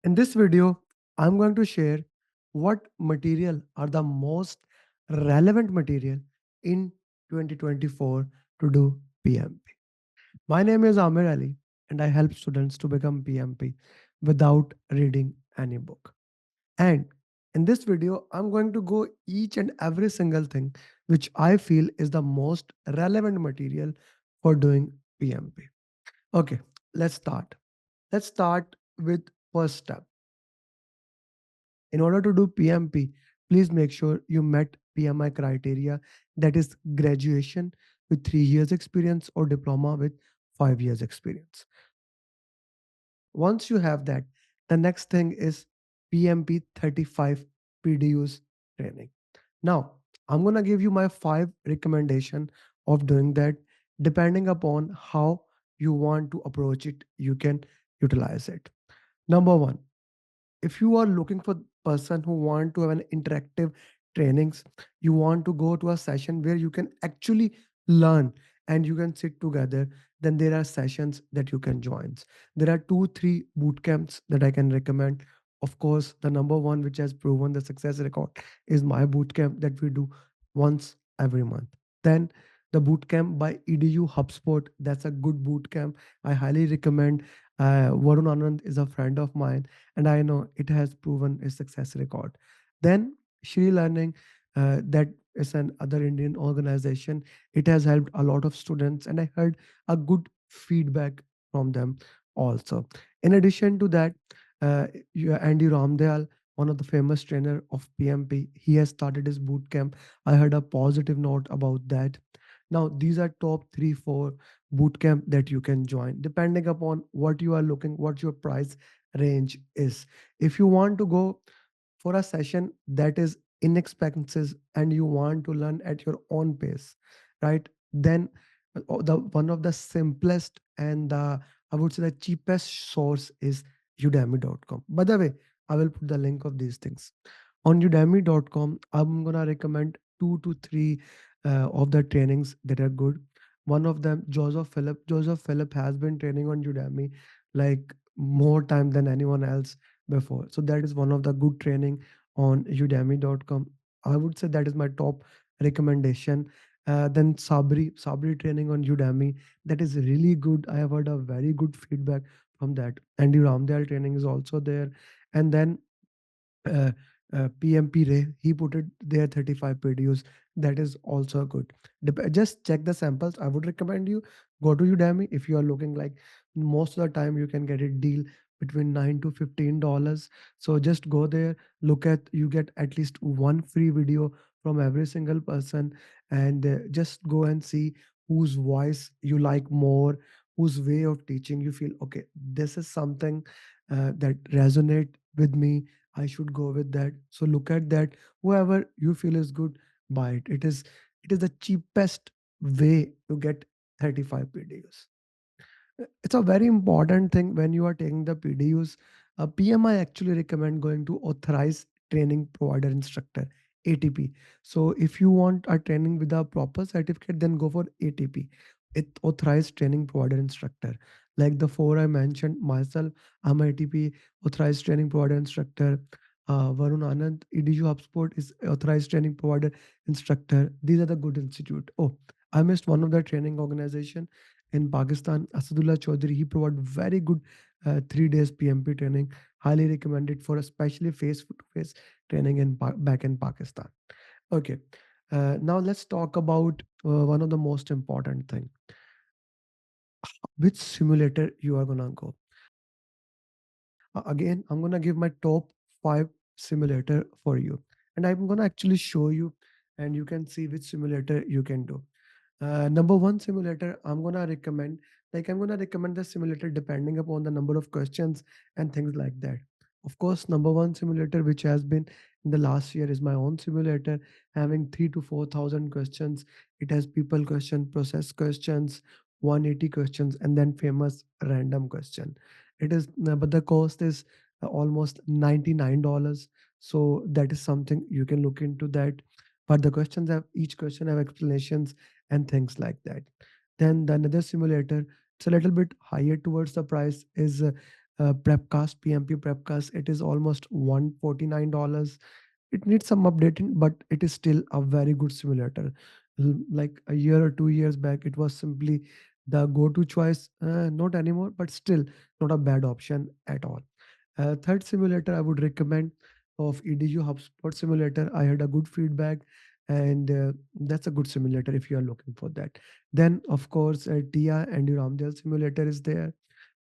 In this video, I'm going to share what material are the most relevant material in 2024 to do PMP. My name is Amer Ali, and I help students to become PMP without reading any book. And in this video, I'm going to go each and every single thing which I feel is the most relevant material for doing PMP. Okay, let's start. Let's start with first step. In order to do PMP, please make sure you met PMI criteria, that is graduation with 3 years experience or diploma with 5 years experience. Once you have that, the next thing is PMP 35 PDUs training. Now, I'm going to give you my 5 recommendation of doing that. Depending upon how you want to approach it, you can utilize it. Number one, if you are looking for person who want to have an interactive trainings, you want to go to a session where you can actually learn and you can sit together, then there are sessions that you can join. There are 2 3 boot camps that I can recommend. Of course, the number one which has proven the success record is my boot camp that we do once every month. Then the boot camp by edu hubspot, that's a good boot camp. I highly recommend. Varun Anand is a friend of mine, and I know it has proven a success record. Then Shri Learning, that is an other Indian organization. It has helped a lot of students, and I heard a good feedback from them also. In addition to that, Andy Ramdayal, one of the famous trainer of PMP, he has started his boot camp. I heard a positive note about that. Now, these are top 3 4 boot camp that you can join, depending upon what you are looking, what your price range is. If you want to go for a session that is inexpensive and you want to learn at your own pace, right? Then the one of the simplest and the, I would say, the cheapest source is udemy.com. By the way, I will put the link of these things on udemy.com. I'm gonna recommend 2 to 3 of the trainings that are good. One of them, Joseph Philip has been training on Udemy like more time than anyone else before. So that is one of the good training on udemy.com. I would say that is my top recommendation. Then Sabri training on Udemy, that is really good. I have heard a very good feedback from that. Andy Ramdayal training is also there. And then uh, PMP Ray, he put it there 35 videos. That is also good. Just check the samples. I would recommend you go to Udemy if you are looking like most of the time you can get a deal between $9 to $15. So just go there, look at, you get at least one free video from every single person, and just go and see whose voice you like more, whose way of teaching you feel okay. This is something that resonate with me. I should go with that. So look at that. Whoever you feel is good, buy it. It is the cheapest way to get 35 PDUs. It's a very important thing when you are taking the PDUs. PMI actually recommend going to authorized training provider instructor, ATP. So if you want a training with a proper certificate, then go for ATP, it authorized training provider instructor. Like the four I mentioned, myself, I'm ATP authorized training provider instructor. Varun Anand, EDU HubSpot is authorized training provider instructor. These are the good institute. Oh, I missed one of the training organization in Pakistan, Asadullah Chaudhary. He provided very good 3 days PMP training. Highly recommended for especially face-to-face training back in Pakistan. Okay, now let's talk about one of the most important thing. Which simulator you are gonna go? Again, I'm gonna give my top 5 simulator for you, and I'm gonna actually show you, and you can see which simulator you can do. Number one simulator I'm gonna recommend the simulator depending upon the number of questions and things like that. Of course, number one simulator which has been in the last year is my own simulator, having 3 to 4 thousand questions. It has people question, process questions, 180 questions, and then famous random question. It is, but the cost is almost $99. So that is something you can look into that. But the questions have, each question have explanations and things like that. Then the another simulator, it's a little bit higher towards the price, is Prepcast, PMP Prepcast. It is almost $149. It needs some updating, but it is still a very good simulator. Like a year or 2 years back, it was simply the go-to choice. Not anymore, but still not a bad option at all. Third simulator I would recommend of EDU HubSpot simulator. I had a good feedback, and that's a good simulator if you are looking for that. Then, of course, TIA and Ramdel simulator is there.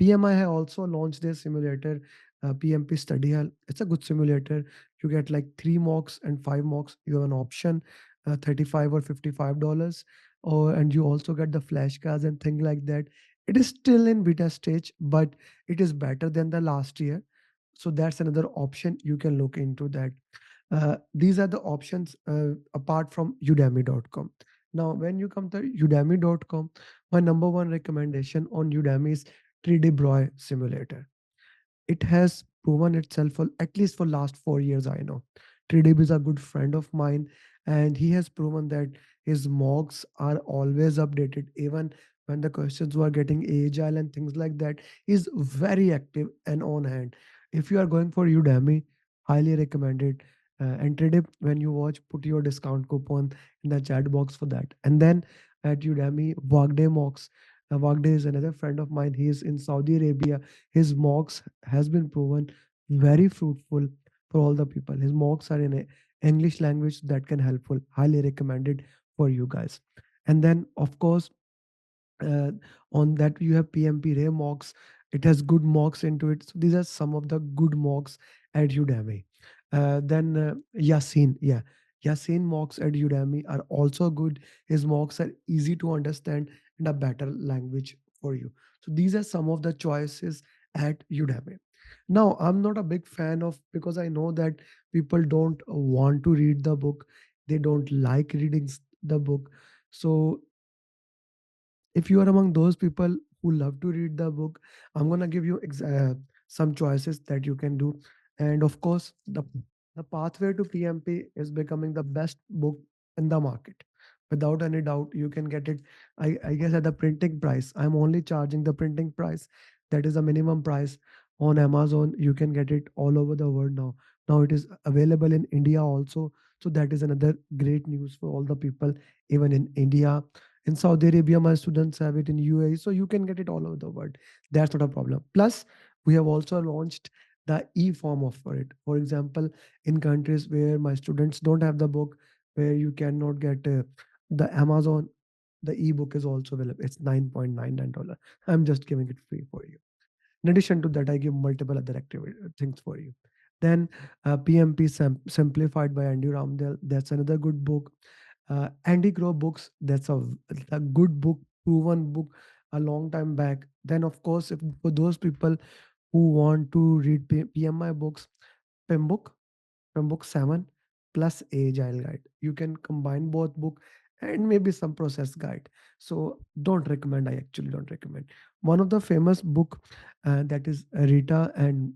PMI have also launched their simulator, PMP Study Hall. It's a good simulator. You get like 3 mocks and 5 mocks. You have an option, 35 or $55, or and you also get the flashcards and things like that. It is still in beta stage, but it is better than the last year. So that's another option you can look into that. These are the options apart from udemy.com. Now when you come to udemy.com, my number one recommendation on Udemy is 3D Broy simulator. It has proven itself for at least for last 4 years. I know 3D is a good friend of mine, and he has proven that his mocks are always updated, even when the questions were getting agile and things like that. He's very active and on hand. If you are going for Udemy, highly recommended. And 3D, when you watch, put your discount coupon in the chat box for that. And then at Udemy, Wagday mocks. Wagday is another friend of mine. He is in Saudi Arabia. His mocks has been proven very fruitful for all the people. His mocks are in a English language that can helpful. Highly recommended for you guys. And then of course, uh, on that you have PMP Ray mocks. It has good mocks into it. So these are some of the good mocks at Udemy. Then Yasin, yeah, Yasin mocks at Udemy are also good. His mocks are easy to understand and a better language for you. So these are some of the choices at Udemy. Now I'm not a big fan of, because I know that people don't want to read the book. They don't like reading the book. So if you are among those people who love to read the book, I'm going to give you some choices that you can do. And of course, the pathway to PMP is becoming the best book in the market. Without any doubt, you can get it, I guess, at the printing price. I'm only charging the printing price. That is the minimum price on Amazon. You can get it all over the world now. Now it is available in India also. So that is another great news for all the people, even in India. In Saudi Arabia, my students have it in UAE, so you can get it all over the world. That's not a problem. Plus, we have also launched the e-form of for it. For example, in countries where my students don't have the book, where you cannot get the Amazon, the e-book is also available. It's $9.99. I'm just giving it free for you. In addition to that, I give multiple other activity things for you. Then PMP Simplified by Andy Ramdale. That's another good book. Andy Grove books. That's a good book, proven book a long time back. Then of course, if for those people who want to read PMI books, Pembroke from book 7 plus agile guide. You can combine both book and maybe some process guide. So don't recommend. I actually don't recommend. One of the famous book that is Rita, and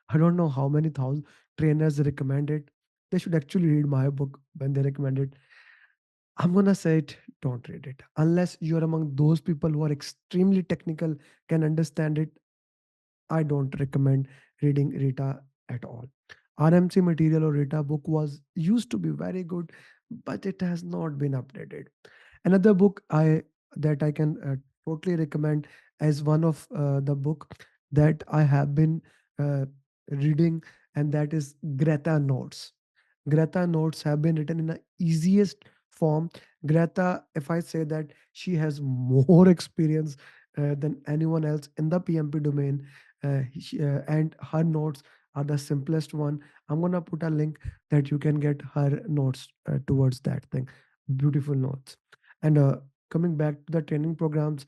I don't know how many thousand trainers recommend it. They should actually read my book when they recommend it. I'm gonna say it, don't read it. Unless you're among those people who are extremely technical, can understand it, I don't recommend reading Rita at all. RMC material or Rita book was used to be very good, but it has not been updated. Another book I can totally recommend as one of the book that I have been uh, reading, and that is Greta Notes. Greta Notes have been written in the easiest form. Greta, if I say that she has more experience than anyone else in the PMP domain, and her notes are the simplest one. I'm gonna put a link that you can get her notes towards that thing. Beautiful notes. And coming back to the training programs,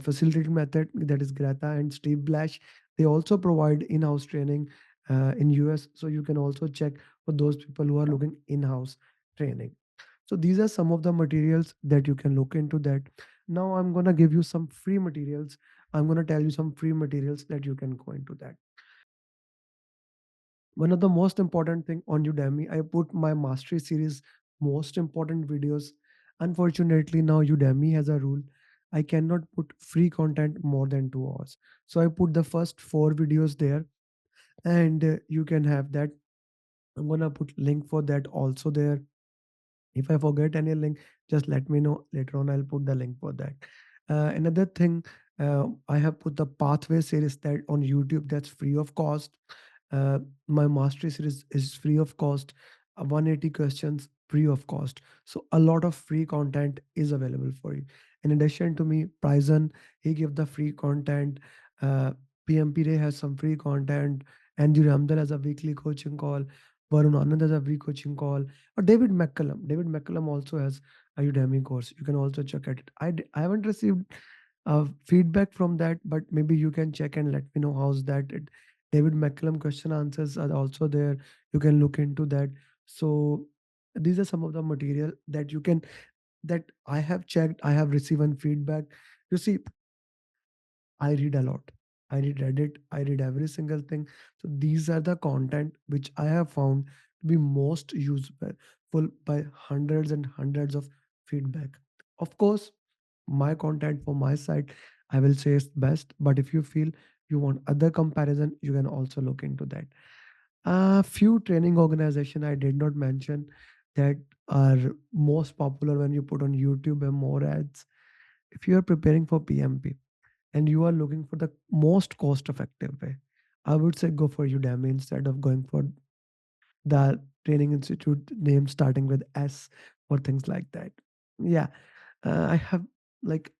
facilitating method, that is Greta and Steve Blash. They also provide in-house training in US, so you can also check for those people who are looking in-house training. So these are some of the materials that you can look into that. Now I'm gonna give you some free materials. I'm gonna tell you some free materials that you can go into that. One of the most important thing on Udemy, I put my mastery series most important videos. Unfortunately, now Udemy has a rule. I cannot put free content more than 2 hours. So I put the first four videos there, and you can have that. I'm gonna put link for that also there. If I forget any link, just let me know later on. I'll put the link for that. Another thing, I have put the pathway series that on YouTube, that's free of cost. uh, my mastery series is free of cost. 180 questions free of cost. So a lot of free content is available for you. In addition to me, Prison, he give the free content. uh, PMP Ray has some free content. Andrew Ramdal has a weekly coaching call. Varun Anand has a free coaching call. Or David McCallum also has a Udemy course. You can also check at it. I haven't received feedback from that, but maybe you can check and let me know how's that. David McCallum question answers are also there. You can look into that. So these are some of the material that you can, that I have checked. I have received feedback. You see, I read a lot. I read Reddit. I read every single thing. So these are the content which I have found to be most useful by hundreds and hundreds of feedback. Of course, my content for my site, I will say is best. But if you feel you want other comparison, you can also look into that. A few training organization I did not mention that are most popular when you put on YouTube and more ads. If you are preparing for PMP and you are looking for the most cost effective way, I would say go for Udemy instead of going for the training institute name starting with S or things like that. Yeah, I have like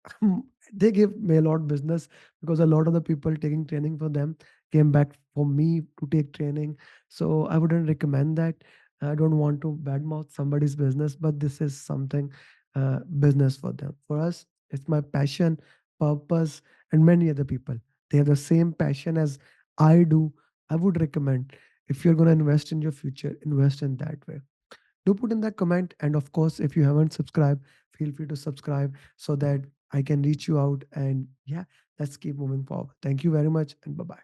they give me a lot business because a lot of the people taking training for them came back for me to take training. So I wouldn't recommend that. I don't want to badmouth somebody's business, but this is something business for them. For us, it's my passion, purpose, and many other people. They have the same passion as I do. I would recommend if you're going to invest in your future, invest in that way. Do put in that comment. And of course, if you haven't subscribed, feel free to subscribe so that I can reach you out. And yeah, let's keep moving forward. Thank you very much, and bye bye.